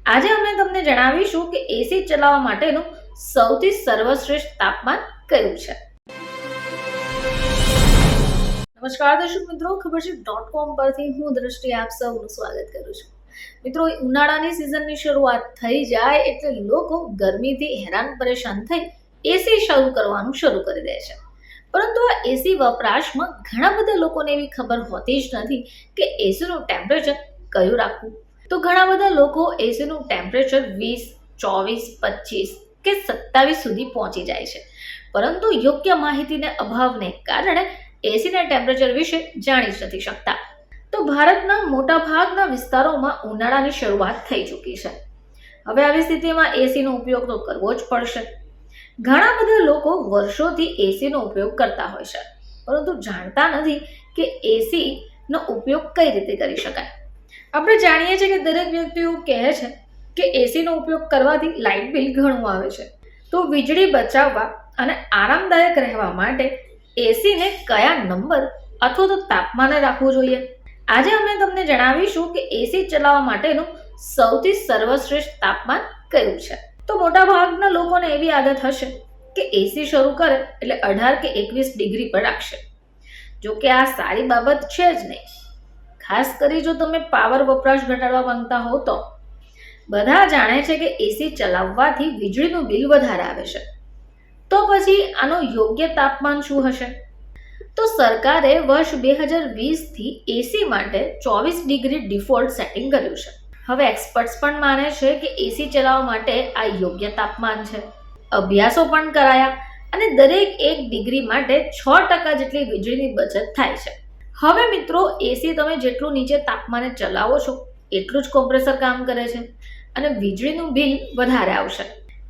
આજે અમે તમને જણાવીશું કે એસી ચલાવવા માટેનું સૌથી સર્વશ્રેષ્ઠ તાપમાન કયું છે। નમસ્કાર દર્શક મિત્રો, ખબરછે.com પરથી હું દ્રષ્ટિ આપ સૌનું સ્વાગત કરું છું। મિત્રો, ઉનાળાની સિઝનની શરૂઆત થઈ જાય એટલે લોકો ગરમીથી હેરાન પરેશાન થઈ એસી શરૂ કરવાનું શરૂ કરી દે છે, પરંતુ આ એસી વપરાશમાં ઘણા બધા લોકોને એવી ખબર હોતી જ નથી કે એસીનું ટેમ્પરેચર કયું રાખવું। તો ઘણા બધા લોકો એસીનું ટેમ્પરેચર 20, 24, 25 કે 27 સુધી પહોંચી જાય છે, પરંતુ યોગ્ય માહિતીને અભાવને કારણે એસીના ટેમ્પરેચર વિશે જાણી જ નથી શકતા। તો ભારતના મોટા ભાગના વિસ્તારોમાં ઉનાળાની શરૂઆત થઈ ચૂકી છે। હવે આવી સ્થિતિમાં એસીનો ઉપયોગ તો કરવો જ પડશે। ઘણા બધા લોકો વર્ષોથી એસીનો ઉપયોગ કરતા હોય છે, પરંતુ જાણતા નથી કે એસીનો ઉપયોગ કઈ રીતે કરી શકાય। આપણે જાણીએ છીએ કે દરેક વ્યક્તિ એવું કહે છે કે એસીનો ઉપયોગ કરવાથી લાઇટ બિલ ઘણું આવે છે, તો વીજળી બચાવવા અને આરામદાયક રહેવા માટે એસીને કયા નંબર અથવા તો તાપમાને રાખવું જોઈએ? આજે અમે તમને જણાવીશું કે એસી ચલાવવા માટેનું સૌથી સર્વશ્રેષ્ઠ તાપમાન કયું છે। તો મોટા ભાગના લોકોને એવી આદત હશે કે એસી શરૂ કરે એટલે 18 કે 21 ડિગ્રી પર રાખશે। જો કે આ સારી બાબત છે જ નહીં, ખાસ કરી જો તમે પાવર વપરાશ ઘટાડવા માંગતા હો તો। બધા જાણે છે કે એસી ચલાવવાથી વીજળીનું બિલ વધારે આવે છે, તો પછી આનું યોગ્ય તાપમાન શું હશે? તો સરકારે વર્ષ 2020 થી એસી માટે 24 ડિગ્રી ડિફોલ્ટ સેટિંગ કર્યું છે। હવે એક્સપર્ટ્સ પણ માને છે કે એસી ચલાવવા માટે આ યોગ્ય તાપમાન છે। અભ્યાસો પણ કરાયા અને દરેક 1 ડિગ્રી માટે 6% જેટલી વીજળીની બચત થાય છે। હવે મિત્રો, એસી તમે જેટલું નીચે તાપમાને ચલાવો છો એટલું જ કોમ્પ્રેસર કામ કરે છે અને વીજળીનું બિલ વધારે આવશે।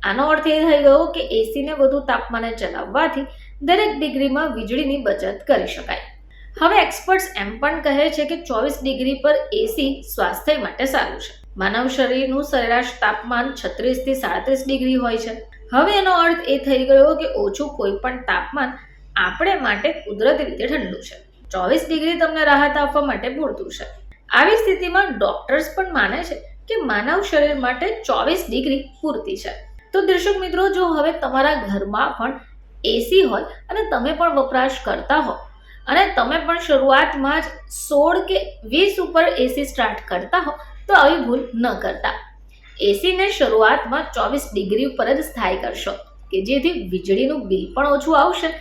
આનો અર્થ એ થઈ ગયો કે એસીને વધુ તાપમાને ચલાવવાથી દરેક ડિગ્રીમાં વીજળીની બચત કરી શકાય। હવે એક્સપર્ટ્સ એમ પણ કહે છે કે 24 ડિગ્રી પર એસી સ્વાસ્થ્ય માટે સારું છે। માનવ શરીરનું સરેરાશ તાપમાન 36 થી 37 ડિગ્રી હોય છે। હવે એનો અર્થ એ થઈ ગયો કે ઓછું કોઈ પણ તાપમાન આપણે માટે કુદરતી રીતે ઠંડુ છે। 24 ડિગ્રી તમને રાહત આપવા માટે પૂરતું છે। આવી સ્થિતિમાં ડોક્ટર્સ પણ માને છે કે માનવ શરીર માટે 24 ડિગ્રી પૂરતી છે। તો દર્શક મિત્રો, જો હવે તમારા ઘરમાં પણ એસી હોય અને તમે પણ વપરાશ કરતા હો અને તમે પણ શરૂઆતમાં જ 16 કે 20 ઉપર એસી સ્ટાર્ટ કરતા હો તો આવી ભૂલ ન કરતા। એસીને શરૂઆતમાં 24 ડિગ્રી ઉપર જ સ્થાયી કરશો કે જેથી વીજળીનું બિલ પણ ઓછું આવશે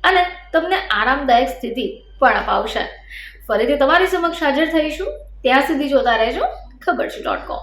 અને તમને આરામદાયક સ્થિતિ પણ અપાવશે। ફરીથી તમારી સમક્ષ હાજર થઈશું, ત્યાં સુધી જોતા રહેજો ખબરછે.com।